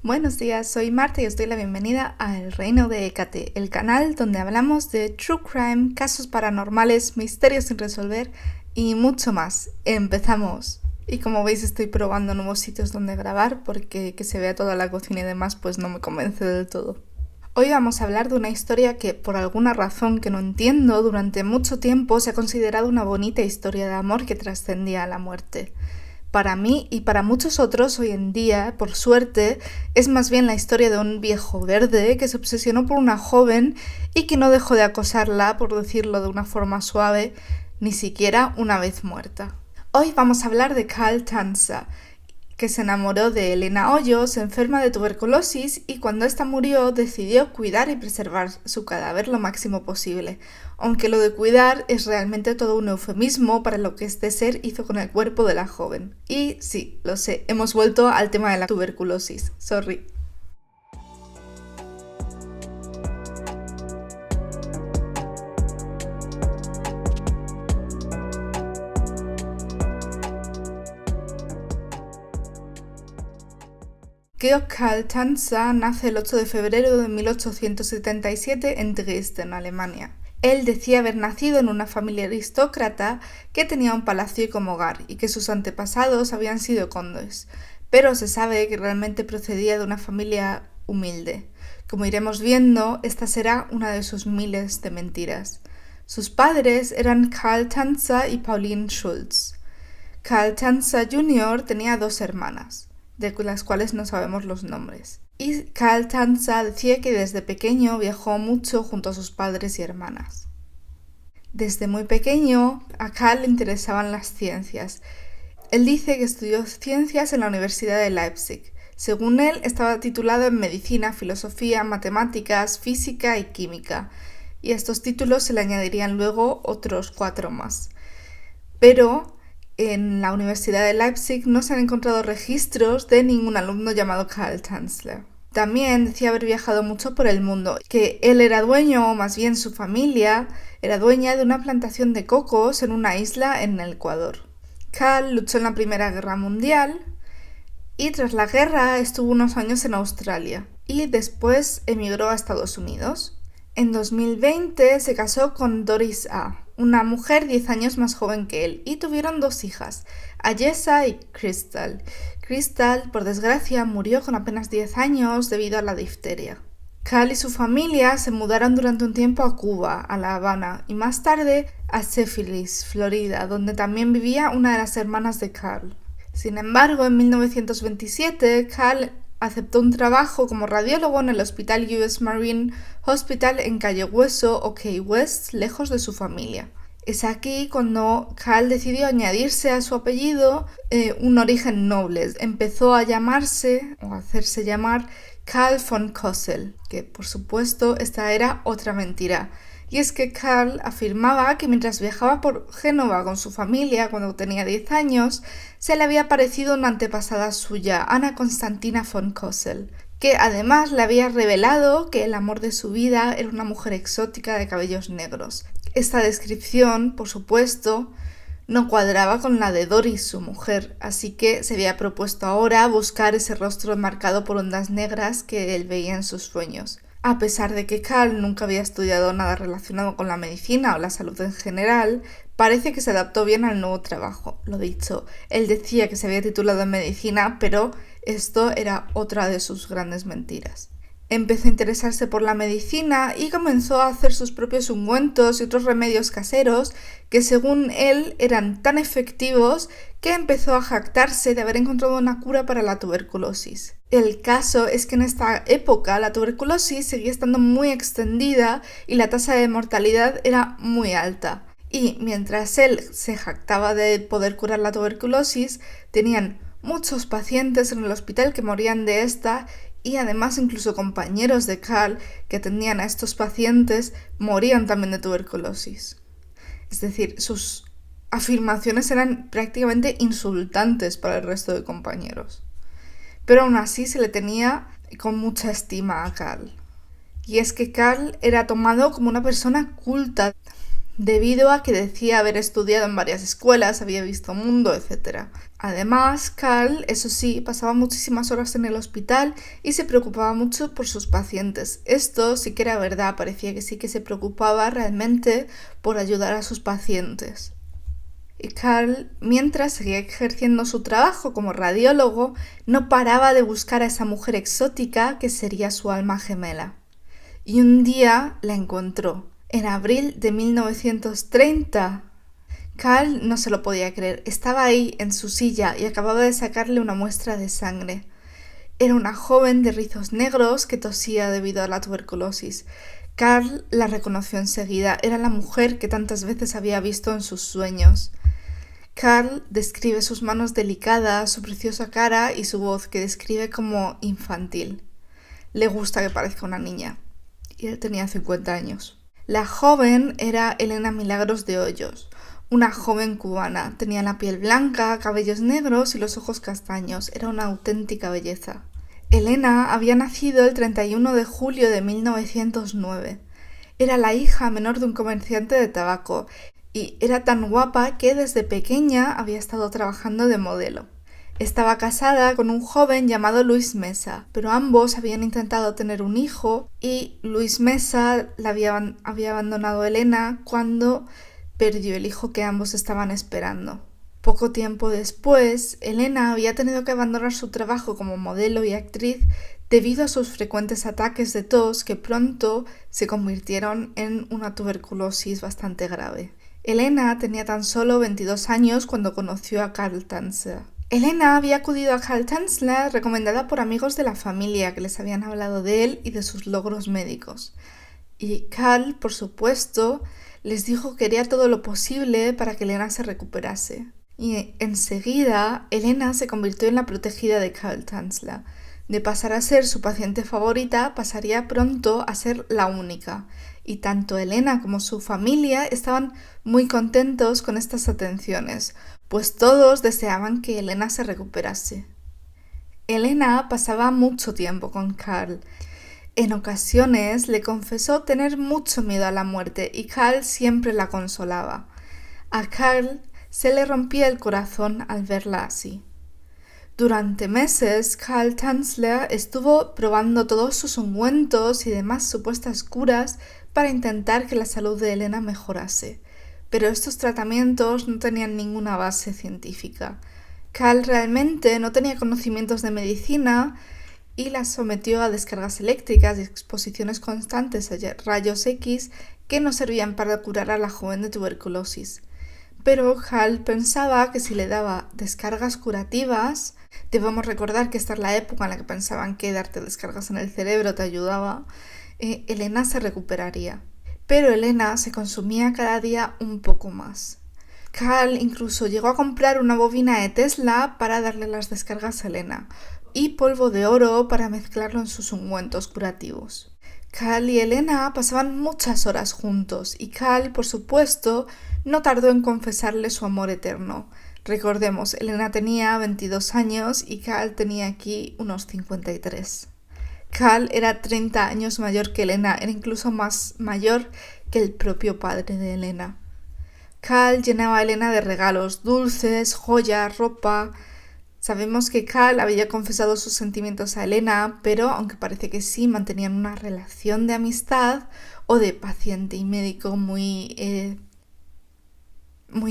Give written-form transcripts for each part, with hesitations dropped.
Buenos días, soy Marta y os doy la bienvenida a El Reino de Hécate, el canal donde hablamos de true crime, casos paranormales, misterios sin resolver y mucho más. ¡Empezamos! Y como veis estoy probando nuevos sitios donde grabar porque que se vea toda la cocina y demás pues no me convence del todo. Hoy vamos a hablar de una historia que, por alguna razón que no entiendo, durante mucho tiempo se ha considerado una bonita historia de amor que trascendía a la muerte. Para mí y para muchos otros hoy en día, por suerte, es más bien la historia de un viejo verde que se obsesionó por una joven y que no dejó de acosarla, por decirlo de una forma suave, ni siquiera una vez muerta. Hoy vamos a hablar de Carl Tanza, que se enamoró de Elena Hoyos, enferma de tuberculosis, y cuando ésta murió decidió cuidar y preservar su cadáver lo máximo posible, aunque lo de cuidar es realmente todo un eufemismo para lo que este ser hizo con el cuerpo de la joven. Y sí, lo sé, hemos vuelto al tema de la tuberculosis, sorry. Georg Karl Tanza nace el 8 de febrero de 1877 en Dresden, Alemania. Él decía haber nacido en una familia aristócrata que tenía un palacio como hogar y que sus antepasados habían sido condes, pero se sabe que realmente procedía de una familia humilde. Como iremos viendo, esta será una de sus miles de mentiras. Sus padres eran Karl Tanza y Pauline Schulz. Karl Tanza Jr. tenía dos hermanas, de las cuales no sabemos los nombres. Y Karl Tanza decía que desde pequeño viajó mucho junto a sus padres y hermanas. Desde muy pequeño a Karl le interesaban las ciencias. Él dice que estudió ciencias en la Universidad de Leipzig. Según él, estaba titulado en medicina, filosofía, matemáticas, física y química. Y a estos títulos se le añadirían luego otros 4 más. Pero en la Universidad de Leipzig no se han encontrado registros de ningún alumno llamado Karl Tanzler. También decía haber viajado mucho por el mundo, que él era dueño, o más bien su familia, era dueña de una plantación de cocos en una isla en el Ecuador. Karl luchó en la Primera Guerra Mundial y tras la guerra estuvo unos años en Australia y después emigró a Estados Unidos. En 2020 se casó con Doris A., una mujer 10 años más joven que él, y tuvieron 2 hijas, Ayesa y Crystal. Crystal, por desgracia, murió con apenas 10 años debido a la difteria. Karl y su familia se mudaron durante un tiempo a Cuba, a La Habana, y más tarde a Zephyrhills, Florida, donde también vivía una de las hermanas de Karl. Sin embargo, en 1927, Karl aceptó un trabajo como radiólogo en el Hospital US Marine Hospital en Calle Hueso o Key West, lejos de su familia. Es aquí cuando Karl decidió añadirse a su apellido un origen noble. Empezó a llamarse o a hacerse llamar Karl von Kossel, que por supuesto esta era otra mentira. Y es que Karl afirmaba que mientras viajaba por Génova con su familia cuando tenía 10 años, se le había aparecido una antepasada suya, Ana Constantina von Kossel, que además le había revelado que el amor de su vida era una mujer exótica de cabellos negros. Esta descripción, por supuesto, no cuadraba con la de Doris, su mujer, así que se había propuesto ahora buscar ese rostro marcado por ondas negras que él veía en sus sueños. A pesar de que Karl nunca había estudiado nada relacionado con la medicina o la salud en general, parece que se adaptó bien al nuevo trabajo. Lo dicho, él decía que se había titulado en medicina, pero esto era otra de sus grandes mentiras. Empezó a interesarse por la medicina y comenzó a hacer sus propios ungüentos y otros remedios caseros que según él eran tan efectivos que empezó a jactarse de haber encontrado una cura para la tuberculosis. El caso es que en esta época la tuberculosis seguía estando muy extendida y la tasa de mortalidad era muy alta. Y mientras él se jactaba de poder curar la tuberculosis, tenían muchos pacientes en el hospital que morían de esta y además incluso compañeros de Karl que atendían a estos pacientes morían también de tuberculosis. Es decir, sus afirmaciones eran prácticamente insultantes para el resto de compañeros. Pero aún así se le tenía con mucha estima a Karl. Y es que Karl era tomado como una persona culta. debido a que decía haber estudiado en varias escuelas, había visto mundo, etc. Además, Karl, eso sí, pasaba muchísimas horas en el hospital y se preocupaba mucho por sus pacientes. Esto sí que era verdad, parecía que sí que se preocupaba realmente por ayudar a sus pacientes. Y Karl, mientras seguía ejerciendo su trabajo como radiólogo, no paraba de buscar a esa mujer exótica que sería su alma gemela. Y un día la encontró, en abril de 1930. Karl no se lo podía creer, estaba ahí en su silla y acababa de sacarle una muestra de sangre. Era una joven de rizos negros que tosía debido a la tuberculosis. Karl la reconoció enseguida, era la mujer que tantas veces había visto en sus sueños. Karl describe sus manos delicadas, su preciosa cara y su voz, que describe como infantil. Le gusta que parezca una niña. Y él tenía 50 años. La joven era Elena Milagros de Hoyos, una joven cubana. Tenía la piel blanca, cabellos negros y los ojos castaños. Era una auténtica belleza. Elena había nacido el 31 de julio de 1909. Era la hija menor de un comerciante de tabaco y era tan guapa que desde pequeña había estado trabajando de modelo. Estaba casada con un joven llamado Luis Mesa, pero ambos habían intentado tener un hijo y Luis Mesa había abandonado a Elena cuando perdió el hijo que ambos estaban esperando. Poco tiempo después, Elena había tenido que abandonar su trabajo como modelo y actriz debido a sus frecuentes ataques de tos que pronto se convirtieron en una tuberculosis bastante grave. Elena tenía tan solo 22 años cuando conoció a Karl Tanzler. Elena había acudido a Karl Tanzler recomendada por amigos de la familia que les habían hablado de él y de sus logros médicos. Y Karl, por supuesto, les dijo que haría todo lo posible para que Elena se recuperase. Y enseguida, Elena se convirtió en la protegida de Karl Tanzler. De pasar a ser su paciente favorita, pasaría pronto a ser la única. Y tanto Elena como su familia estaban muy contentos con estas atenciones, pues todos deseaban que Elena se recuperase. Elena pasaba mucho tiempo con Karl. En ocasiones le confesó tener mucho miedo a la muerte y Karl siempre la consolaba. A Karl se le rompía el corazón al verla así. Durante meses, Karl Tanzler estuvo probando todos sus ungüentos y demás supuestas curas para intentar que la salud de Elena mejorase. Pero estos tratamientos no tenían ninguna base científica. Karl realmente no tenía conocimientos de medicina y la sometió a descargas eléctricas y exposiciones constantes a rayos X que no servían para curar a la joven de tuberculosis. Pero Karl pensaba que si le daba descargas curativas, debemos recordar que esta es la época en la que pensaban que darte descargas en el cerebro te ayudaba, Elena se recuperaría. Pero Elena se consumía cada día un poco más. Karl incluso llegó a comprar una bobina de Tesla para darle las descargas a Elena y polvo de oro para mezclarlo en sus ungüentos curativos. Karl y Elena pasaban muchas horas juntos y Karl, por supuesto, no tardó en confesarle su amor eterno. Recordemos, Elena tenía 22 años y Karl tenía aquí unos 53. Karl era 30 años mayor que Elena, era incluso más mayor que el propio padre de Elena. Karl llenaba a Elena de regalos, dulces, joyas, ropa. Sabemos que Karl había confesado sus sentimientos a Elena, pero aunque parece que sí, mantenían una relación de amistad o de paciente y médico muy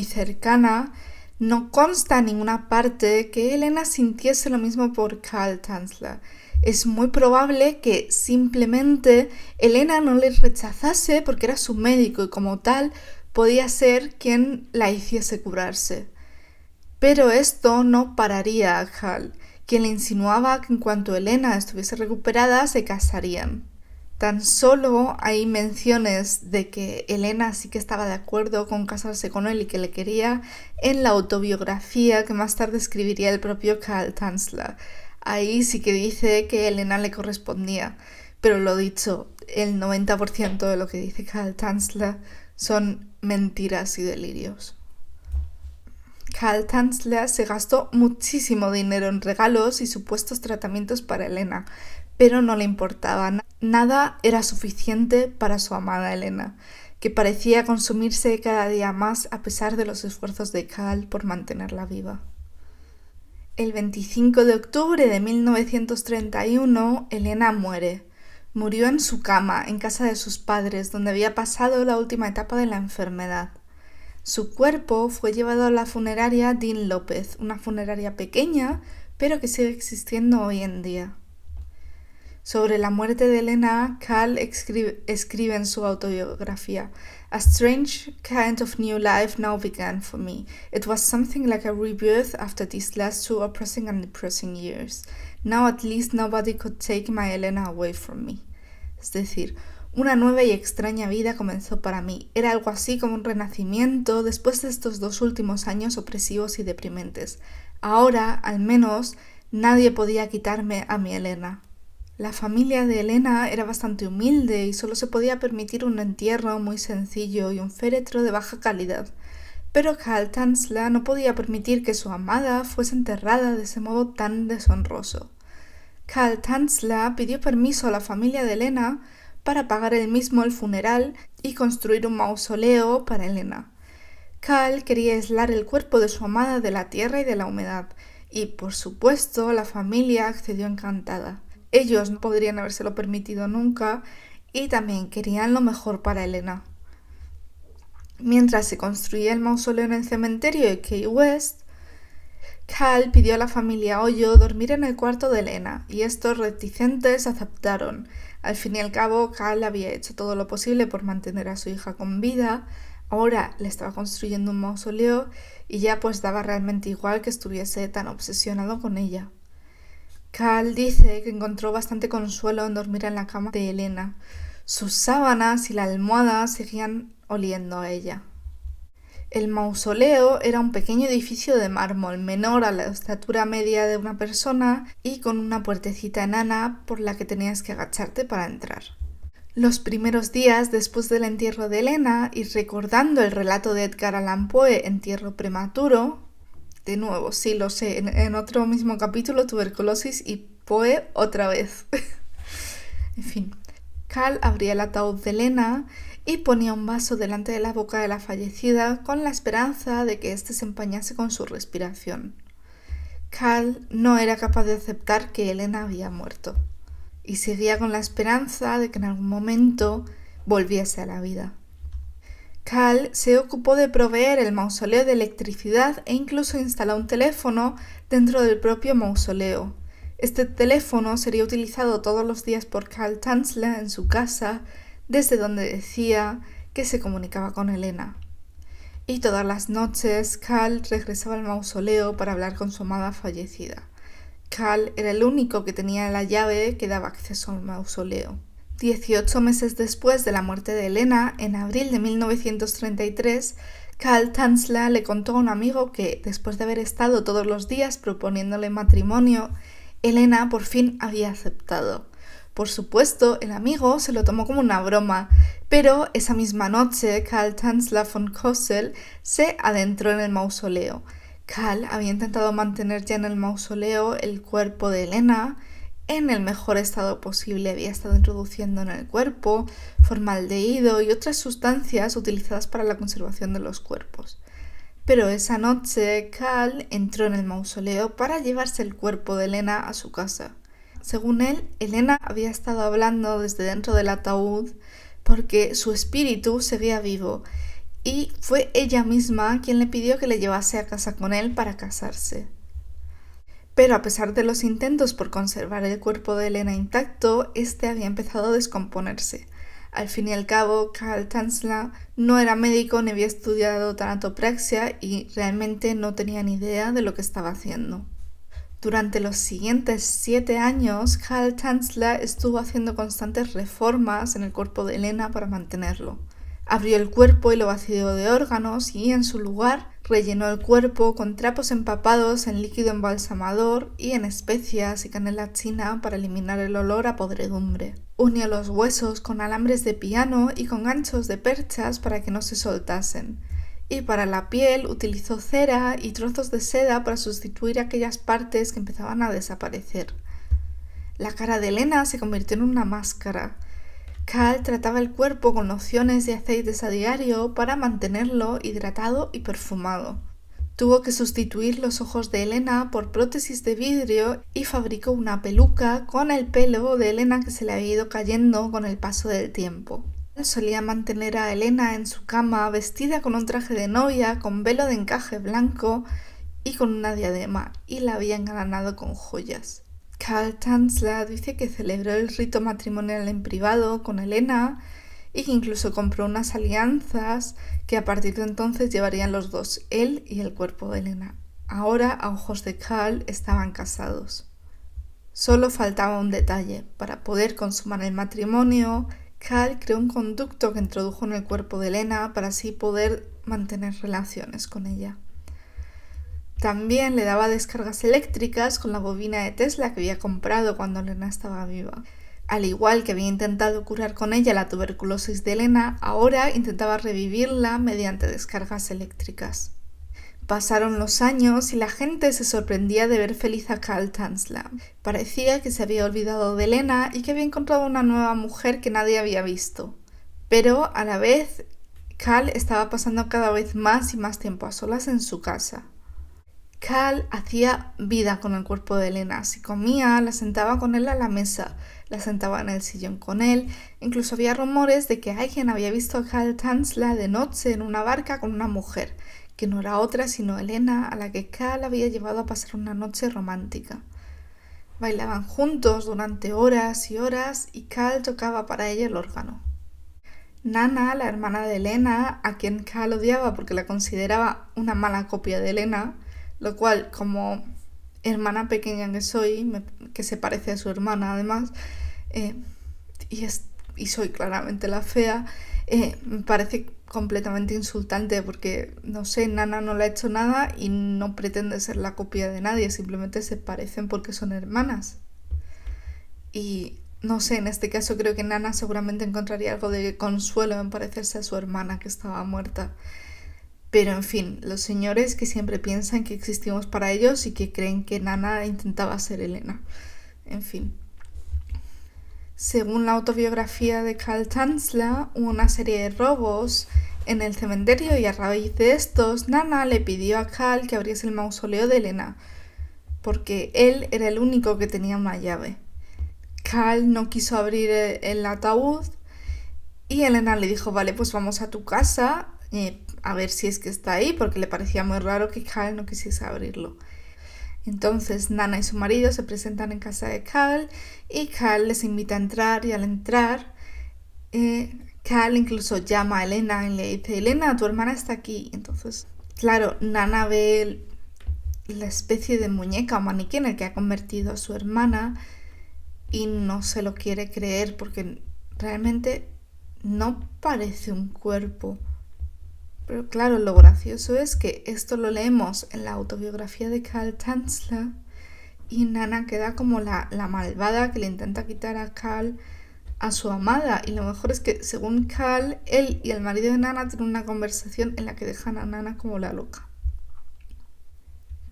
cercana, no consta en ninguna parte que Elena sintiese lo mismo por Karl Tanzler. Es muy probable que simplemente Elena no le rechazase porque era su médico y como tal podía ser quien la hiciese curarse. Pero esto no pararía a Karl, quien le insinuaba que en cuanto Elena estuviese recuperada se casarían. Tan solo hay menciones de que Elena sí que estaba de acuerdo con casarse con él y que le quería en la autobiografía que más tarde escribiría el propio Karl Tanzler. Ahí sí que dice que Elena le correspondía, pero lo dicho, el 90% de lo que dice Karl Tanzler son mentiras y delirios. Karl Tanzler se gastó muchísimo dinero en regalos y supuestos tratamientos para Elena, pero no le importaba. Nada era suficiente para su amada Elena. que parecía consumirse cada día más a pesar de los esfuerzos de Cal por mantenerla viva. El 25 de octubre de 1931, Elena muere. Murió en su cama, en casa de sus padres, donde había pasado la última etapa de la enfermedad. Su cuerpo fue llevado a la funeraria Dean López, una funeraria pequeña, pero que sigue existiendo hoy en día. Sobre la muerte de Elena, Cal escribe en su autobiografía: "A strange kind of new life now began for me. It was something like a rebirth after these last 2 oppressing and depressing years. Now at least nobody could take my Elena away from me." Es decir, una nueva y extraña vida comenzó para mí. Era algo así como un renacimiento después de estos 2 últimos años opresivos y deprimentes. Ahora, al menos, nadie podía quitarme a mi Elena. La familia de Elena era bastante humilde y solo se podía permitir un entierro muy sencillo y un féretro de baja calidad. Pero Cal Tanzler no podía permitir que su amada fuese enterrada de ese modo tan deshonroso. Cal Tanzler pidió permiso a la familia de Elena para pagar él mismo el funeral y construir un mausoleo para Elena. Cal quería aislar el cuerpo de su amada de la tierra y de la humedad, y por supuesto la familia accedió encantada. Ellos no podrían habérselo permitido nunca y también querían lo mejor para Elena. Mientras se construía el mausoleo en el cementerio de Key West, Cal pidió a la familia Hoyo dormir en el cuarto de Elena y estos reticentes aceptaron. Al fin y al cabo, Cal había hecho todo lo posible por mantener a su hija con vida. Ahora le estaba construyendo un mausoleo y ya pues daba realmente igual que estuviese tan obsesionado con ella. Cal dice que encontró bastante consuelo en dormir en la cama de Elena. Sus sábanas y la almohada seguían oliendo a ella. El mausoleo era un pequeño edificio de mármol, menor a la estatura media de una persona y con una puertecita enana por la que tenías que agacharte para entrar. Los primeros días después del entierro de Elena, y recordando el relato de Edgar Allan Poe, Entierro prematuro, de nuevo, sí lo sé, en otro mismo capítulo, tuberculosis y Poe otra vez. En fin, Cal abría el ataúd de Elena y ponía un vaso delante de la boca de la fallecida con la esperanza de que éste se empañase con su respiración. Cal no era capaz de aceptar que Elena había muerto y seguía con la esperanza de que en algún momento volviese a la vida. Cal se ocupó de proveer el mausoleo de electricidad e incluso instaló un teléfono dentro del propio mausoleo. Este teléfono sería utilizado todos los días por Cal Tanzler en su casa, desde donde decía que se comunicaba con Elena. Y todas las noches Cal regresaba al mausoleo para hablar con su amada fallecida. Cal era el único que tenía la llave que daba acceso al mausoleo. 18 meses después de la muerte de Elena, en abril de 1933, Cal Tanzler le contó a un amigo que, después de haber estado todos los días proponiéndole matrimonio, Elena por fin había aceptado. Por supuesto, el amigo se lo tomó como una broma, pero esa misma noche Cal Tanzler von Cosel se adentró en el mausoleo. Cal había intentado mantener ya en el mausoleo el cuerpo de Elena en el mejor estado posible. Había estado introduciendo en el cuerpo formaldehído y otras sustancias utilizadas para la conservación de los cuerpos. Pero esa noche Cal entró en el mausoleo para llevarse el cuerpo de Elena a su casa. Según él, Elena había estado hablando desde dentro del ataúd porque su espíritu seguía vivo y fue ella misma quien le pidió que le llevase a casa con él para casarse. Pero a pesar de los intentos por conservar el cuerpo de Elena intacto, este había empezado a descomponerse. Al fin y al cabo, Cal Tanzler no era médico ni había estudiado tanatopraxia y realmente no tenía ni idea de lo que estaba haciendo. Durante los siguientes 7 años, Cal Tanzler estuvo haciendo constantes reformas en el cuerpo de Elena para mantenerlo. Abrió el cuerpo y lo vació de órganos y, en su lugar, rellenó el cuerpo con trapos empapados en líquido embalsamador y en especias y canela china para eliminar el olor a podredumbre. Unió los huesos con alambres de piano y con ganchos de perchas para que no se soltasen. Y para la piel utilizó cera y trozos de seda para sustituir aquellas partes que empezaban a desaparecer. La cara de Elena se convirtió en una máscara. Cal trataba el cuerpo con lociones y aceites a diario para mantenerlo hidratado y perfumado. Tuvo que sustituir los ojos de Elena por prótesis de vidrio y fabricó una peluca con el pelo de Elena que se le había ido cayendo con el paso del tiempo. Solía mantener a Elena en su cama vestida con un traje de novia, con velo de encaje blanco y con una diadema, y la había engalanado con joyas. Carl Tanzler dice que celebró el rito matrimonial en privado con Elena y que incluso compró unas alianzas que a partir de entonces llevarían los dos, él y el cuerpo de Elena. Ahora, a ojos de Carl, estaban casados. Solo faltaba un detalle. Para poder consumar el matrimonio, Carl creó un conducto que introdujo en el cuerpo de Elena para así poder mantener relaciones con ella. También le daba descargas eléctricas con la bobina de Tesla que había comprado cuando Elena estaba viva. Al igual que había intentado curar con ella la tuberculosis de Elena, ahora intentaba revivirla mediante descargas eléctricas. Pasaron los años y la gente se sorprendía de ver feliz a Carl Tanzler. Parecía que se había olvidado de Elena y que había encontrado una nueva mujer que nadie había visto. Pero, a la vez, Carl estaba pasando cada vez más y más tiempo a solas en su casa. Carl hacía vida con el cuerpo de Elena. Si comía, la sentaba con él a la mesa, la sentaba en el sillón con él. Incluso había rumores de que alguien había visto a Carl Tanzler de noche en una barca con una mujer, que no era otra sino Elena, a la que Carl había llevado a pasar una noche romántica. Bailaban juntos durante horas y horas y Carl tocaba para ella el órgano. Nana, la hermana de Elena, a quien Carl odiaba porque la consideraba una mala copia de Elena, lo cual, como hermana pequeña que soy, que se parece a su hermana además, y soy claramente la fea, me parece completamente insultante porque, no sé, Nana no le ha hecho nada y no pretende ser la copia de nadie, simplemente se parecen porque son hermanas. Y no sé, en este caso creo que Nana seguramente encontraría algo de consuelo en parecerse a su hermana que estaba muerta. Pero en fin, los señores que siempre piensan que existimos para ellos y que creen que Nana intentaba ser Elena. En fin. Según la autobiografía de Carl Tanzler, hubo una serie de robos en el cementerio y a raíz de estos, Nana le pidió a Carl que abriese el mausoleo de Elena, porque él era el único que tenía una llave. Carl no quiso abrir el ataúd y Elena le dijo, vale, pues vamos a tu casa a ver si es que está ahí, porque le parecía muy raro que Carl no quisiese abrirlo. Entonces Nana y su marido se presentan en casa de Carl y Carl les invita a entrar y al entrar Carl incluso llama a Elena y le dice, Elena, tu hermana está aquí. Entonces, claro, Nana ve la especie de muñeca o maniquí en el que ha convertido a su hermana y no se lo quiere creer porque realmente no parece un cuerpo. Pero claro, lo gracioso es que esto lo leemos en la autobiografía de Carl Tanzler y Nana queda como la malvada que le intenta quitar a Carl a su amada. Y lo mejor es que, según Carl, él y el marido de Nana tienen una conversación en la que dejan a Nana como la loca.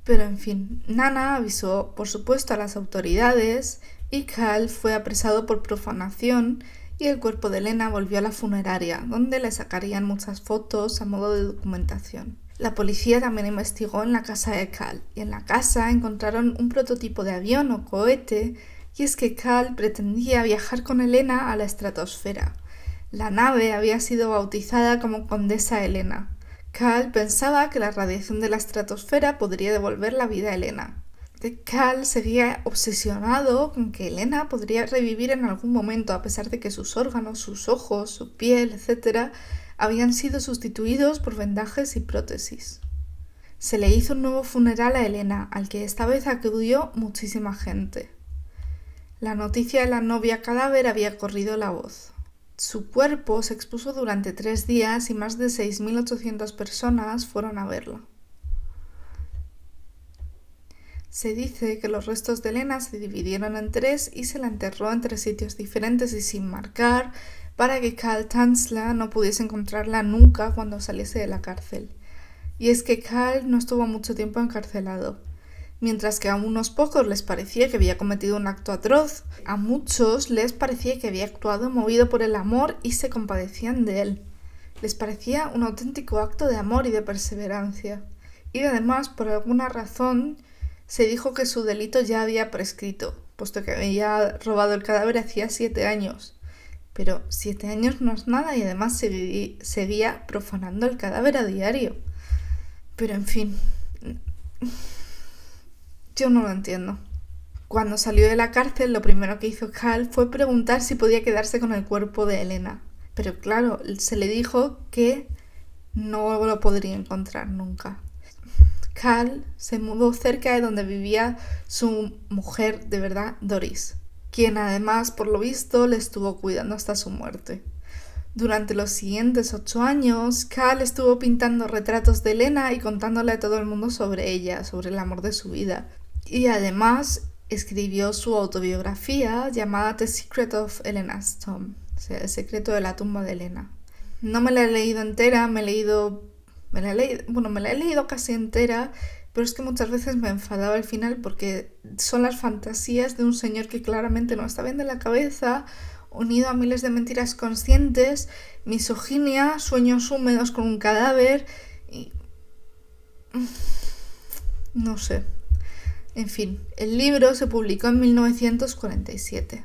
Pero en fin, Nana avisó, por supuesto, a las autoridades y Carl fue apresado por profanación y el cuerpo de Elena volvió a la funeraria, donde le sacarían muchas fotos a modo de documentación. La policía también investigó en la casa de Carl, y en la casa encontraron un prototipo de avión o cohete, y es que Carl pretendía viajar con Elena a la estratosfera. La nave había sido bautizada como Condesa Elena. Carl pensaba que la radiación de la estratosfera podría devolver la vida a Elena. Carl seguía obsesionado con que Elena podría revivir en algún momento, a pesar de que sus órganos, sus ojos, su piel, etc., habían sido sustituidos por vendajes y prótesis. Se le hizo un nuevo funeral a Elena, al que esta vez acudió muchísima gente. La noticia de la novia cadáver había corrido la voz. Su cuerpo se expuso durante 3 días y más de 6.800 personas fueron a verla. Se dice que los restos de Elena se dividieron en 3 y se la enterró en 3 sitios diferentes y sin marcar para que Carl Tanzler no pudiese encontrarla nunca cuando saliese de la cárcel. Y es que Carl no estuvo mucho tiempo encarcelado. Mientras que a unos pocos les parecía que había cometido un acto atroz, a muchos les parecía que había actuado movido por el amor y se compadecían de él. Les parecía un auténtico acto de amor y de perseverancia. Y además, por alguna razón, se dijo que su delito ya había prescrito, puesto que había robado el cadáver hacía 7 años. Pero 7 años no es nada y además seguía profanando el cadáver a diario. Pero en fin, yo no lo entiendo. Cuando salió de la cárcel, lo primero que hizo Cal fue preguntar si podía quedarse con el cuerpo de Elena. Pero claro, se le dijo que no lo podría encontrar nunca. Cal se mudó cerca de donde vivía su mujer de verdad, Doris, quien además, por lo visto, le estuvo cuidando hasta su muerte. Durante los siguientes 8 años, Cal estuvo pintando retratos de Elena y contándole a todo el mundo sobre ella, sobre el amor de su vida. Y además escribió su autobiografía llamada The Secret of Elena's Tomb, o sea, el secreto de la tumba de Elena. No me la he leído entera, me la he leído casi entera, pero es que muchas veces me enfadaba al final porque son las fantasías de un señor que claramente no está bien de la cabeza, unido a miles de mentiras conscientes, misoginia, sueños húmedos con un cadáver y... no sé. En fin, el libro se publicó en 1947.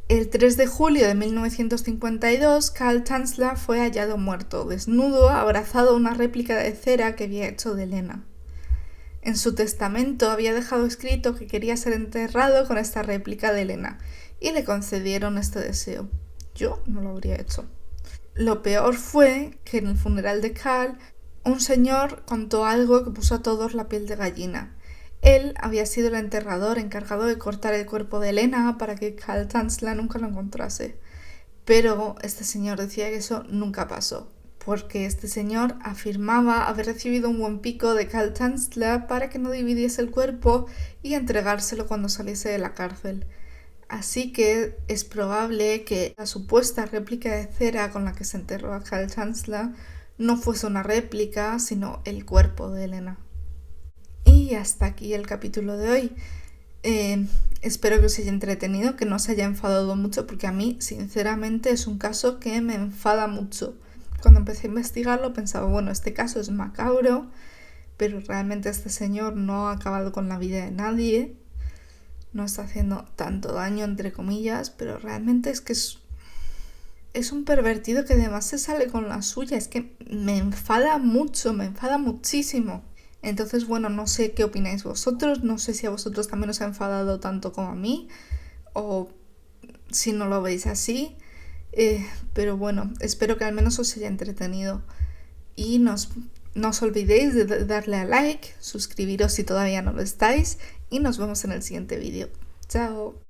El 3 de julio de 1952, Carl Tanzler fue hallado muerto, desnudo, abrazado a una réplica de cera que había hecho de Elena. En su testamento había dejado escrito que quería ser enterrado con esta réplica de Elena, y le concedieron este deseo. Yo no lo habría hecho. Lo peor fue que en el funeral de Carl, un señor contó algo que puso a todos la piel de gallina. Él había sido el enterrador encargado de cortar el cuerpo de Elena para que Carl Tanzler nunca lo encontrase. Pero este señor decía que eso nunca pasó, porque este señor afirmaba haber recibido un buen pico de Carl Tanzler para que no dividiese el cuerpo y entregárselo cuando saliese de la cárcel. Así que es probable que la supuesta réplica de cera con la que se enterró a Carl Tanzler no fuese una réplica, sino el cuerpo de Elena. Y hasta aquí el capítulo de hoy. Espero que os haya entretenido, que no os haya enfadado mucho, porque a mí, sinceramente, es un caso que me enfada mucho. Cuando empecé a investigarlo pensaba, bueno, este caso es macabro, pero realmente este señor no ha acabado con la vida de nadie, no está haciendo tanto daño, entre comillas, pero realmente es que es un pervertido que además se sale con la suya. Es que me enfada mucho, me enfada muchísimo. Entonces, bueno, no sé qué opináis vosotros, no sé si a vosotros también os ha enfadado tanto como a mí, o si no lo veis así, pero bueno, espero que al menos os haya entretenido. Y no os olvidéis de darle a like, suscribiros si todavía no lo estáis, y nos vemos en el siguiente vídeo. ¡Chao!